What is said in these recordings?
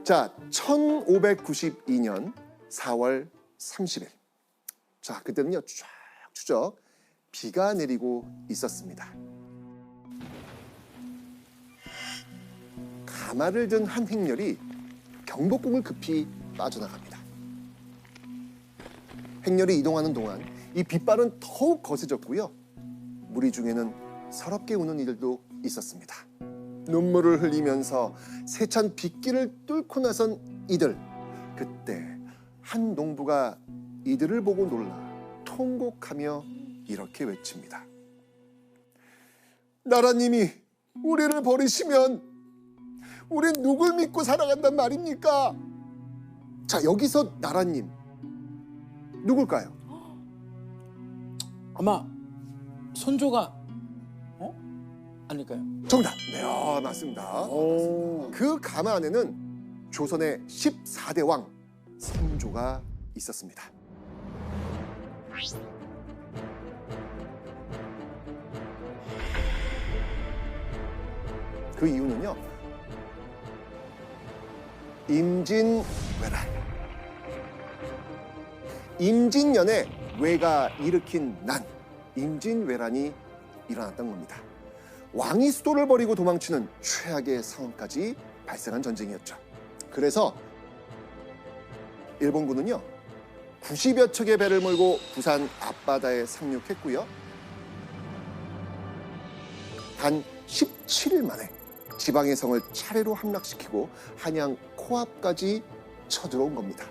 자, 1592년 4월 30일. 자, 그때는요, 추적추적 비가 내리고 있었습니다. 가마를 든 한 행렬이 경복궁을 급히 빠져나갑니다. 행렬이 이동하는 동안 이 빗발은 더욱 거세졌고요. 무리 중에는 서럽게 우는 이들도 있었습니다. 눈물을 흘리면서 세찬 빗길을 뚫고 나선 이들. 그때 한 농부가 이들을 보고 놀라 통곡하며 이렇게 외칩니다. 나라님이 우리를 버리시면 우린 누굴 믿고 살아간단 말입니까? 자, 여기서 나라님 누굴까요? 아마 선조가 아닐까요? 정답. 네, 맞습니다. 그 가마 안에는 조선의 14대 왕 선조가 있었습니다. 그 이유는요, 임진왜란. 임진년에 왜가 일으킨 난, 임진왜란이 일어났던 겁니다. 왕이 수도를 버리고 도망치는 최악의 상황까지 발생한 전쟁이었죠. 그래서 일본군은요, 90여 척의 배를 몰고 부산 앞바다에 상륙했고요. 단 17일 만에 지방의 성을 차례로 함락시키고 한양 코앞까지 쳐들어온 겁니다.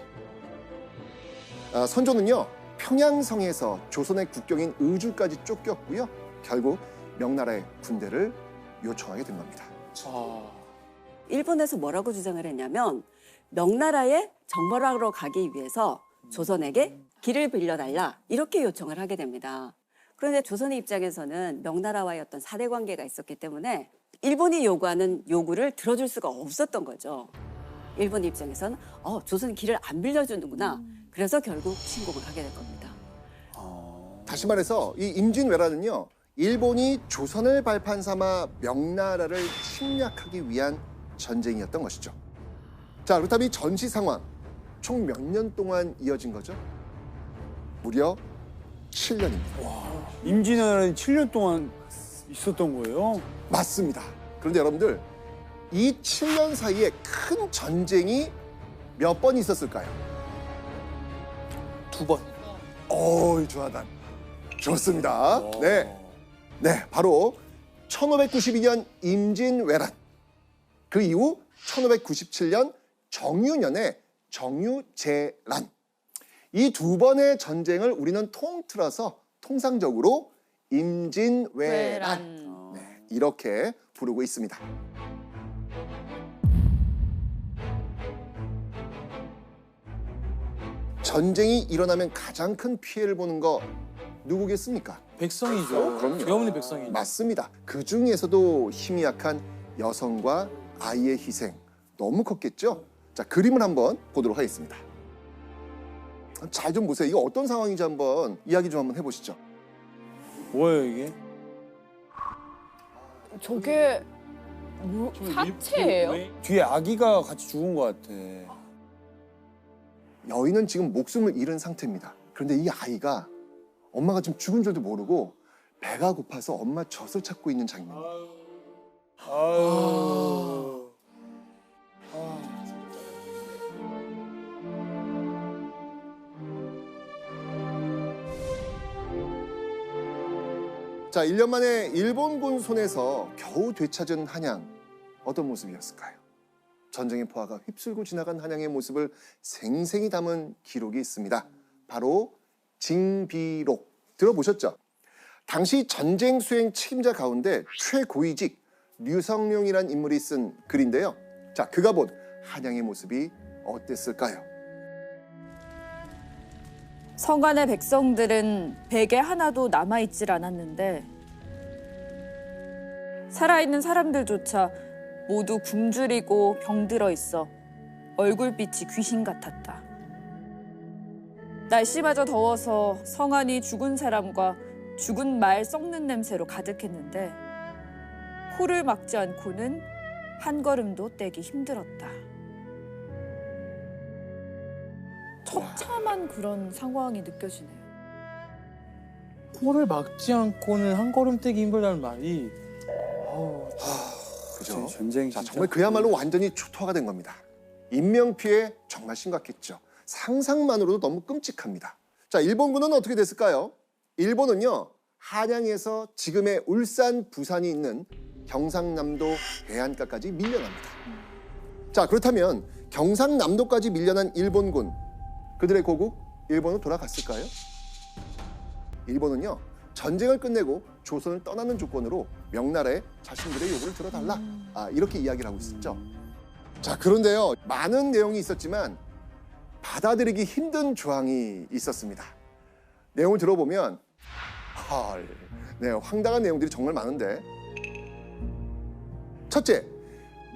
선조는요, 평양성에서 조선의 국경인 의주까지 쫓겼고요. 결국 명나라의 군대를 요청하게 된 겁니다. 일본에서 뭐라고 주장을 했냐면 명나라에 정벌하러 가기 위해서 조선에게 길을 빌려달라 이렇게 요청을 하게 됩니다. 그런데 조선의 입장에서는 명나라와의 어떤 사대 관계가 있었기 때문에 일본이 요구하는 요구를 들어줄 수가 없었던 거죠. 일본 입장에서는 조선은 길을 안 빌려주는구나. 그래서 결국 침공을 하게 될 겁니다. 다시 말해서 이 임진왜란은요, 일본이 조선을 발판 삼아 명나라를 침략하기 위한 전쟁이었던 것이죠. 자, 그렇다면 이 전시 상황 총 몇 년 동안 이어진 거죠? 무려 7년입니다. 임진왜란이 7년 동안 있었던 거예요? 맞습니다. 그런데 여러분들, 이 7년 사이에 큰 전쟁이 몇 번 있었을까요? 2번. 조하단. 좋습니다. 네, 바로 1592년 임진왜란, 그 이후 1597년 정유년의 정유재란. 이 두 번의 전쟁을 우리는 통틀어서 통상적으로 임진왜란, 이렇게 부르고 있습니다. 전쟁이 일어나면 가장 큰 피해를 보는 거 누구겠습니까? 백성이죠. 그럼요. 병원의 백성이죠. 맞습니다. 그 중에서도 힘이 약한 여성과 아이의 희생 너무 컸겠죠? 자, 그림을 한번 보도록 하겠습니다. 잘 좀 보세요. 이거 어떤 상황인지 한번 이야기 좀 한번 해보시죠. 뭐예요 이게? 저게 사체예요? 뒤에 아기가 같이 죽은 것 같아. 여인은 지금 목숨을 잃은 상태입니다. 그런데 이 아이가 엄마가 지금 죽은 줄도 모르고 배가 고파서 엄마 젖을 찾고 있는 장면이에요. 자, 1년 만에 일본군 손에서 겨우 되찾은 한양, 어떤 모습이었을까요? 전쟁의 포화가 휩쓸고 지나간 한양의 모습을 생생히 담은 기록이 있습니다. 바로 징비록. 들어보셨죠? 당시 전쟁 수행 책임자 가운데 최고위직 류성룡이란 인물이 쓴 글인데요. 자, 그가 본 한양의 모습이 어땠을까요? 성 안의 백성들은 베개 하나도 남아있질 않았는데 살아있는 사람들조차 모두 굶주리고 병들어 있어 얼굴빛이 귀신 같았다. 날씨마저 더워서 성 안이 죽은 사람과 죽은 말 썩는 냄새로 가득했는데 코를 막지 않고는 한 걸음도 떼기 힘들었다. 처참한 그런 상황이 느껴지네요. 코를 막지 않고는 한 걸음 떼기 힘들다는 말이 그죠? 전쟁 자, 진짜. 정말 그야말로 완전히 초토화가 된 겁니다. 인명 피해 정말 심각했죠. 상상만으로도 너무 끔찍합니다. 자, 일본군은 어떻게 됐을까요? 일본은요, 한양에서 지금의 울산, 부산이 있는 경상남도 해안가까지 밀려납니다. 자, 그렇다면 경상남도까지 밀려난 일본군, 그들의 고국 일본으로 돌아갔을까요? 일본은요, 전쟁을 끝내고 조선을 떠나는 조건으로 명나라에 자신들의 요구를 들어달라, 이렇게 이야기를 하고 있었죠. 자, 그런데요, 많은 내용이 있었지만 받아들이기 힘든 조항이 있었습니다. 내용을 들어보면 네, 황당한 내용들이 정말 많은데, 첫째,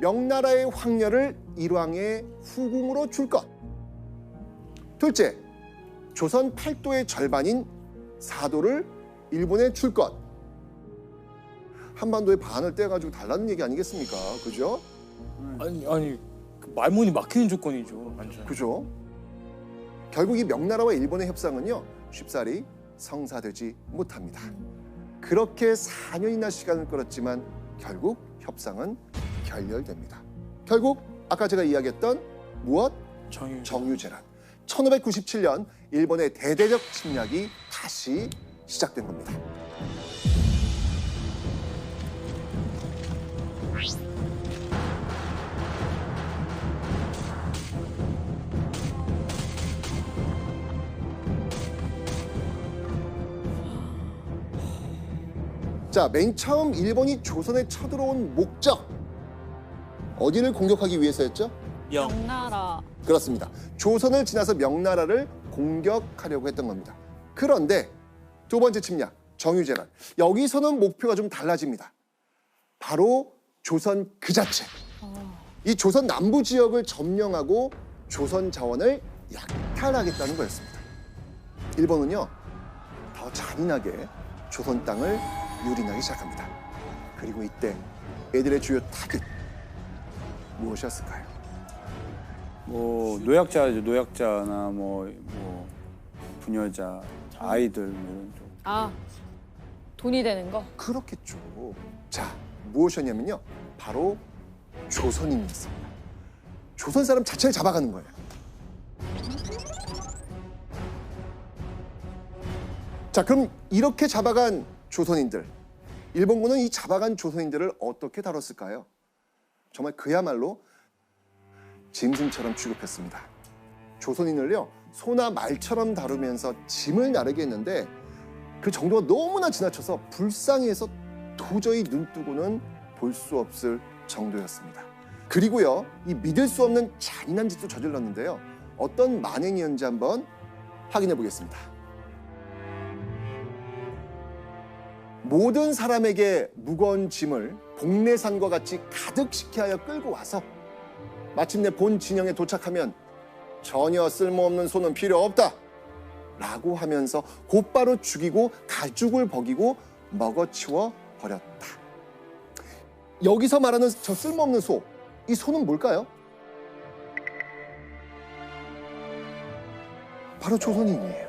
명나라의 황녀를 일왕의 후궁으로 줄 것. 둘째, 조선 팔도의 절반인 사도를 일본에 줄 것. 한반도의 반을 떼가지고 달라는 얘기 아니겠습니까? 그죠? 아니 그 말문이 막히는 조건이죠. 완전. 그죠? 결국 이 명나라와 일본의 협상은요, 쉽사리 성사되지 못합니다. 그렇게 4년이나 시간을 끌었지만 결국 협상은 결렬됩니다. 결국 아까 제가 이야기했던 무엇? 정유재란. 1597년 일본의 대대적 침략이 다시 시작된 겁니다. 자, 맨 처음 일본이 조선에 쳐들어온 목적, 어디를 공격하기 위해서였죠? 명나라. 그렇습니다. 조선을 지나서 명나라를 공격하려고 했던 겁니다. 그런데 두 번째 침략, 정유재란. 여기서는 목표가 좀 달라집니다. 바로 조선 그 자체. 이 조선 남부 지역을 점령하고 조선 자원을 약탈하겠다는 거였습니다. 일본은요, 더 잔인하게 조선 땅을 유린하기 시작합니다. 그리고 이때 애들의 주요 타깃 무엇이었을까요? 뭐 노약자죠. 노약자나 뭐 부녀자, 아이들 뭐 이런 쪽. 아, 돈이 되는 거? 그렇겠죠. 자, 무엇이었냐면요, 바로 조선인이었습니다. 조선 사람 자체를 잡아가는 거예요. 자, 그럼 이렇게 잡아간 조선인들, 일본군은 이 잡아간 조선인들을 어떻게 다뤘을까요? 정말 그야말로 짐승처럼 취급했습니다. 조선인을요, 소나 말처럼 다루면서 짐을 나르게 했는데 그 정도가 너무나 지나쳐서 불쌍해서 도저히 눈뜨고는 볼 수 없을 정도였습니다. 그리고요, 이 믿을 수 없는 잔인한 짓도 저질렀는데요. 어떤 만행이었는지 한번 확인해 보겠습니다. 모든 사람에게 무거운 짐을 복례산과 같이 가득 시켜하여 끌고 와서 마침내 본 진영에 도착하면 전혀 쓸모없는 소는 필요 없다 라고 하면서 곧바로 죽이고 가죽을 벗기고 먹어치워 버렸다. 여기서 말하는 저 쓸모없는 소, 이 소는 뭘까요? 바로 조선인이에요.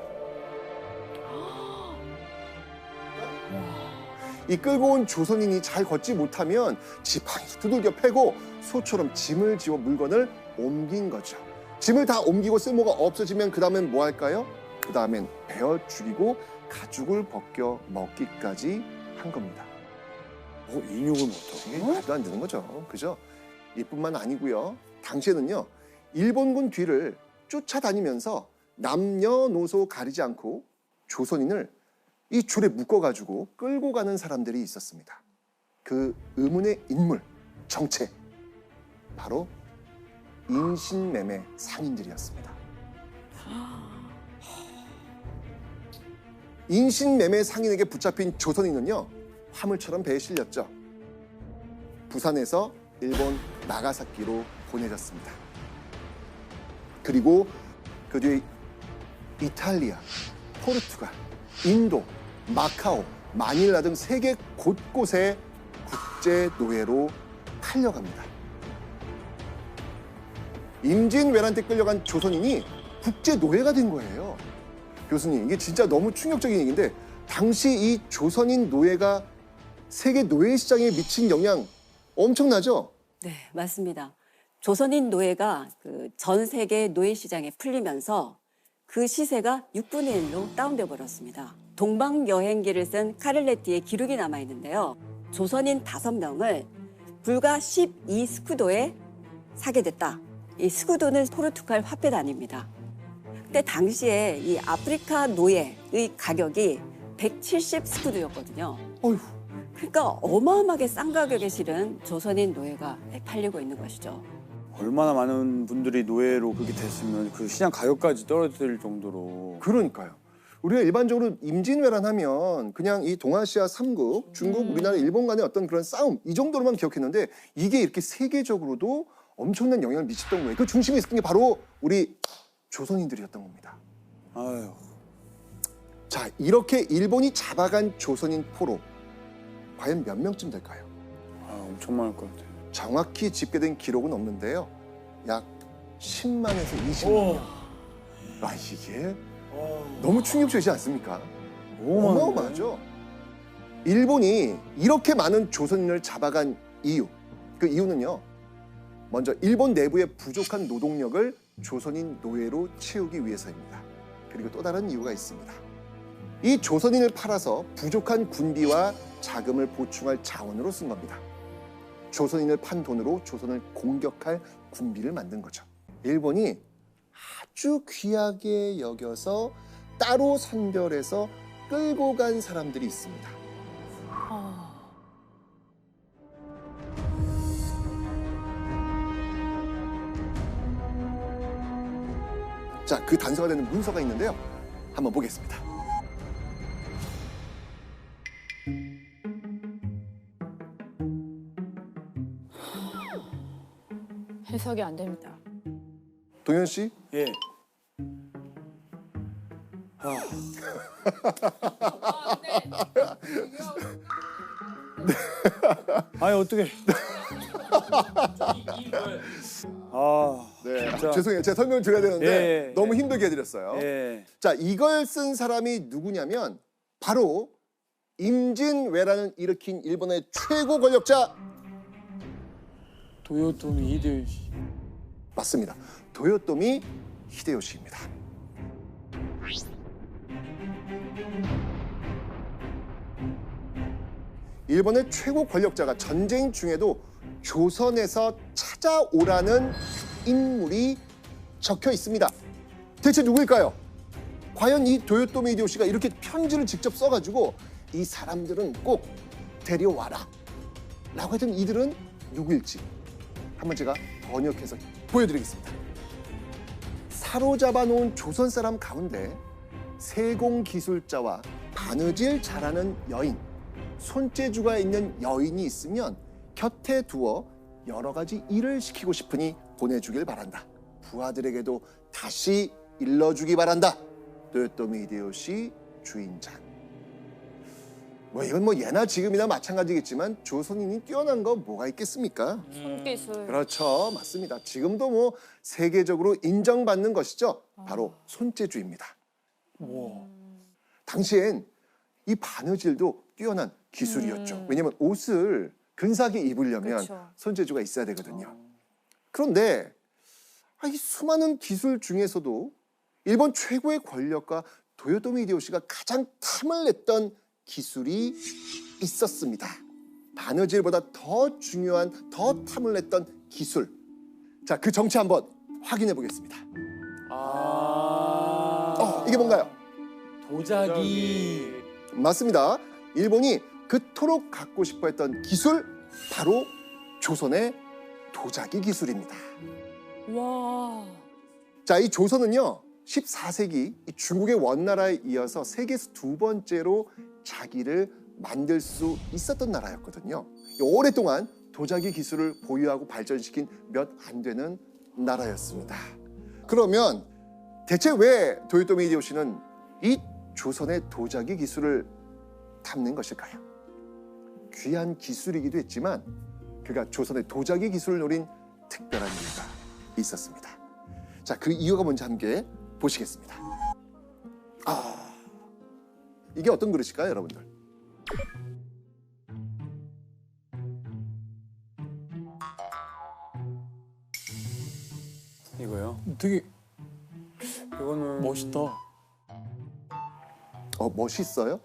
이 끌고 온 조선인이 잘 걷지 못하면 지팡이로 두들겨 패고 소처럼 짐을 지워 물건을 옮긴 거죠. 짐을 다 옮기고 쓸모가 없어지면 그 다음엔 뭐 할까요? 그 다음엔 베어 죽이고 가죽을 벗겨 먹기까지 한 겁니다. 인육을 못하고. 이게 말도 안 되는 거죠. 그죠? 이뿐만 아니고요. 당시에는요, 일본군 뒤를 쫓아다니면서 남녀노소 가리지 않고 조선인을 이 줄에 묶어가지고 끌고 가는 사람들이 있었습니다. 그 의문의 인물, 정체, 바로 인신매매 상인들이었습니다. 인신매매 상인에게 붙잡힌 조선인은요, 화물처럼 배에 실렸죠. 부산에서 일본 나가사키로 보내졌습니다. 그리고 그 뒤에 이탈리아, 포르투갈, 인도, 마카오, 마닐라 등 세계 곳곳에 국제 노예로 팔려갑니다. 임진왜란 때 끌려간 조선인이 국제 노예가 된 거예요. 교수님, 이게 진짜 너무 충격적인 얘기인데 당시 이 조선인 노예가 세계 노예 시장에 미친 영향 엄청나죠? 네, 맞습니다. 조선인 노예가 그 전 세계 노예 시장에 풀리면서 그 시세가 6분의 1로 다운돼 버렸습니다. 동방 여행기를 쓴 카를레티의 기록이 남아 있는데요. 조선인 5명을 불과 12스쿠도에 사게 됐다. 이 스쿠도는 포르투갈 화폐 단위입니다. 근데 당시에 이 아프리카 노예의 가격이 170스쿠도였거든요. 어휴, 그러니까 어마어마하게 싼 가격에 실은 조선인 노예가 팔리고 있는 것이죠. 얼마나 많은 분들이 노예로 그렇게 됐으면 그 시장 가격까지 떨어질 정도로. 그러니까요. 우리가 일반적으로 임진왜란 하면 그냥 이 동아시아 3국, 중국, 우리나라, 일본 간의 어떤 그런 싸움 이 정도로만 기억했는데 이게 이렇게 세계적으로도 엄청난 영향을 미쳤던 거예요. 그 중심에 있었던 게 바로 우리 조선인들이었던 겁니다. 아유. 자, 이렇게 일본이 잡아간 조선인 포로 과연 몇 명쯤 될까요? 아, 엄청 많을 것 같아요. 정확히 집계된 기록은 없는데요. 약 10만에서 20만. 아, 이게 너무 충격적이지 않습니까? 어마어마하죠. 일본이 이렇게 많은 조선인을 잡아간 이유, 그 이유는요. 먼저 일본 내부의 부족한 노동력을 조선인 노예로 채우기 위해서입니다. 그리고 또 다른 이유가 있습니다. 이 조선인을 팔아서 부족한 군비와 자금을 보충할 자원으로 쓴 겁니다. 조선인을 판 돈으로 조선을 공격할 군비를 만든 거죠. 일본이 아주 귀하게 여겨서 따로 선별해서 끌고 간 사람들이 있습니다. 자, 그 단서가 되는 문서가 있는데요. 한번 보겠습니다. 해석이 안 됩니다. 동현 씨, 예. 아. 아니 어떻게? 아, 네, 진짜. 죄송해요. 제가 설명을 드려야 되는데 예, 예, 너무 예. 힘들게 해드렸어요. 예. 자, 이걸 쓴 사람이 누구냐면 바로 임진왜란을 일으킨 일본의 최고 권력자 도요토미 히데요시. 맞습니다. 도요토미 히데요시입니다. 일본의 최고 권력자가 전쟁 중에도 조선에서 찾아오라는 인물이 적혀 있습니다. 대체 누구일까요? 과연 이 도요토미 히데요시가 이렇게 편지를 직접 써가지고 이 사람들은 꼭 데려와라 라고 했던 이들은 누구일지 한번 제가 번역해서 보여드리겠습니다. 사로잡아 놓은 조선 사람 가운데 세공기술자와 바느질 잘하는 여인, 손재주가 있는 여인이 있으면 곁에 두어 여러 가지 일을 시키고 싶으니 보내주길 바란다. 부하들에게도 다시 일러주기 바란다. 도요토미 히데요시 주인장. 뭐 이건 뭐 예나 지금이나 마찬가지겠지만 조선인이 뛰어난 거 뭐가 있겠습니까? 손기술. 그렇죠. 맞습니다. 지금도 뭐 세계적으로 인정받는 것이죠. 바로 손재주입니다. 당시엔 이 바느질도 뛰어난 기술이었죠. 왜냐하면 옷을 근사하게 입으려면 그쵸. 손재주가 있어야 되거든요. 그런데 이 수많은 기술 중에서도 일본 최고의 권력과 도요토미 히데요시가 가장 탐을 냈던 기술이 있었습니다. 바느질보다 더 중요한, 더 탐을 냈던 기술. 자, 그 정체 한번 확인해 보겠습니다. 이게 뭔가요? 도자기. 맞습니다. 일본이 그토록 갖고 싶어 했던 기술, 바로 조선의 도자기 기술입니다. 와. 자, 이 조선은요, 14세기 이 중국의 원나라에 이어서 세계에서 두 번째로 자기를 만들 수 있었던 나라였거든요. 오랫동안 도자기 기술을 보유하고 발전시킨 몇 안 되는 나라였습니다. 그러면 대체 왜 도요토미 히데요시는 이 조선의 도자기 기술을 탐낸 것일까요? 귀한 기술이기도 했지만 그가 조선의 도자기 기술을 노린 특별한 이유가 있었습니다. 자, 그 이유가 뭔지 함께 보시겠습니다. 이게 어떤 그릇일까요, 여러분들? 이거요. 되게 이거는 멋있다. 멋있어요?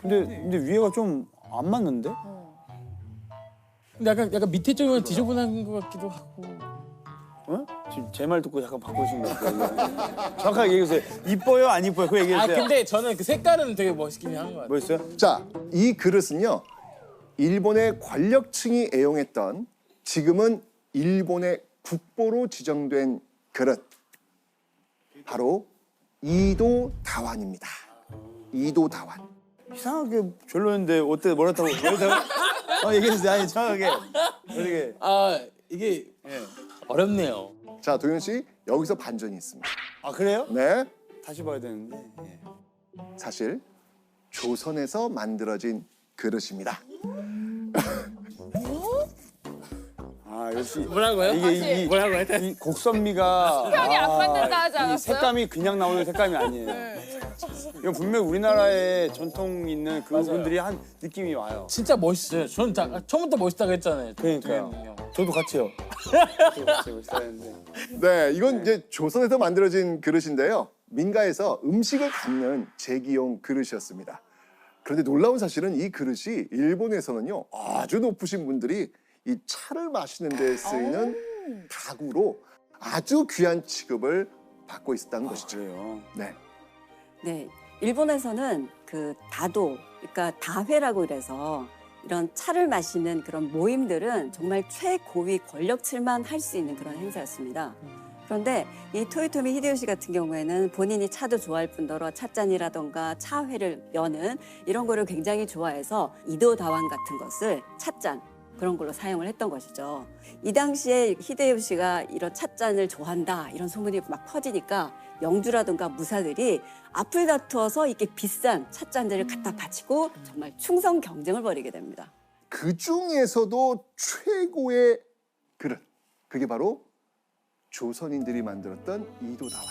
근데 위에가 좀 안 맞는데? 근데 약간 밑에 쪽은 지저분한 것 같기도 하고. 어? 지금 제 말 듣고 약간 바꾸신 것 같아요. 정확하게 얘기해주세요. 이뻐요, 안 이뻐요? 그거 아 얘기해주세요. 근데 저는 그 색깔은 되게 멋있긴 한 것 같아요. 뭐였어요? 자, 이 그릇은요, 일본의 권력층이 애용했던 지금은 일본의 국보로 지정된 그릇. 바로 이도 다완입니다. 이도 다완. 이상하게 별로였는데 어때? 뭐랬다고? 얘기해주세요. 아니 정확하게. 어떻게? 아 이게 예. 어렵네요. 자, 도현 씨, 여기서 반전이 있습니다. 아 그래요? 네, 다시 봐야 되는데. 예. 사실 조선에서 만들어진 그릇입니다. 아 역시 뭐라고요? 이게 뭐라고 했다? 이 곡선미가 수평이 안 맞는다 하지 이 않았어요? 색감이 그냥 나오는 색감이 아니에요. 이건 분명 우리나라에 전통 있는 그분들이 한 느낌이 와요. 진짜 멋있어요. 저는 처음부터 멋있다고 했잖아요. 그러니까요. 도현이 형. 저도 같이요. 저도 같이 멋있다 했는데. 네, 이건 이제 조선에서 만들어진 그릇인데요. 민가에서 음식을 담는 제기용 그릇이었습니다. 그런데 놀라운 사실은 이 그릇이 일본에서는요, 아주 높으신 분들이 이 차를 마시는 데 쓰이는 가구로 아주 귀한 취급을 받고 있었다는 것이죠. 그래요. 네. 네, 일본에서는 그 다도, 그러니까 다회라고 그래서 이런 차를 마시는 그런 모임들은 정말 최고위 권력층만 할 수 있는 그런 행사였습니다. 그런데 이 토요토미 히데요시 같은 경우에는 본인이 차도 좋아할 뿐더러 찻잔이라던가 차회를 여는 이런 거를 굉장히 좋아해서 이도 다완 같은 것을 찻잔 그런 걸로 사용을 했던 것이죠. 이 당시에 히데요시가 이런 찻잔을 좋아한다 이런 소문이 막 퍼지니까 영주라든가 무사들이 앞을 다투어서 이렇게 비싼 찻잔들을 갖다 바치고 정말 충성 경쟁을 벌이게 됩니다. 그 중에서도 최고의 그릇, 그게 바로 조선인들이 만들었던 이도다완.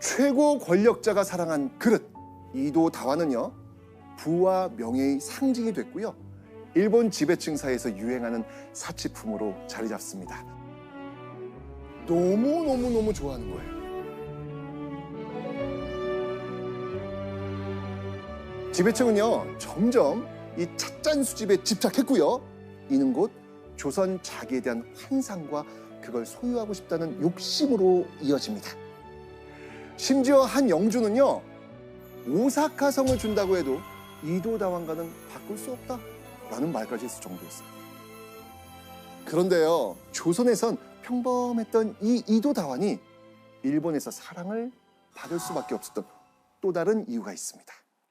최고 권력자가 사랑한 그릇, 이도다완은요, 부와 명예의 상징이 됐고요. 일본 지배층 사이에서 유행하는 사치품으로 자리 잡습니다. 너무 좋아하는 거예요. 지배층은요, 점점 이 찻잔 수집에 집착했고요. 이는 곧 조선 자기에 대한 환상과 그걸 소유하고 싶다는 욕심으로 이어집니다. 심지어 한 영주는요, 오사카 성을 준다고 해도 이도다완과는 바꿀 수 없다라는 말까지 했을 정도였어요. 그런데요, 조선에선 평범했던 이 이도다완이 일본에서 사랑을 받을 수밖에 없었던 또 다른 이유가 있습니다.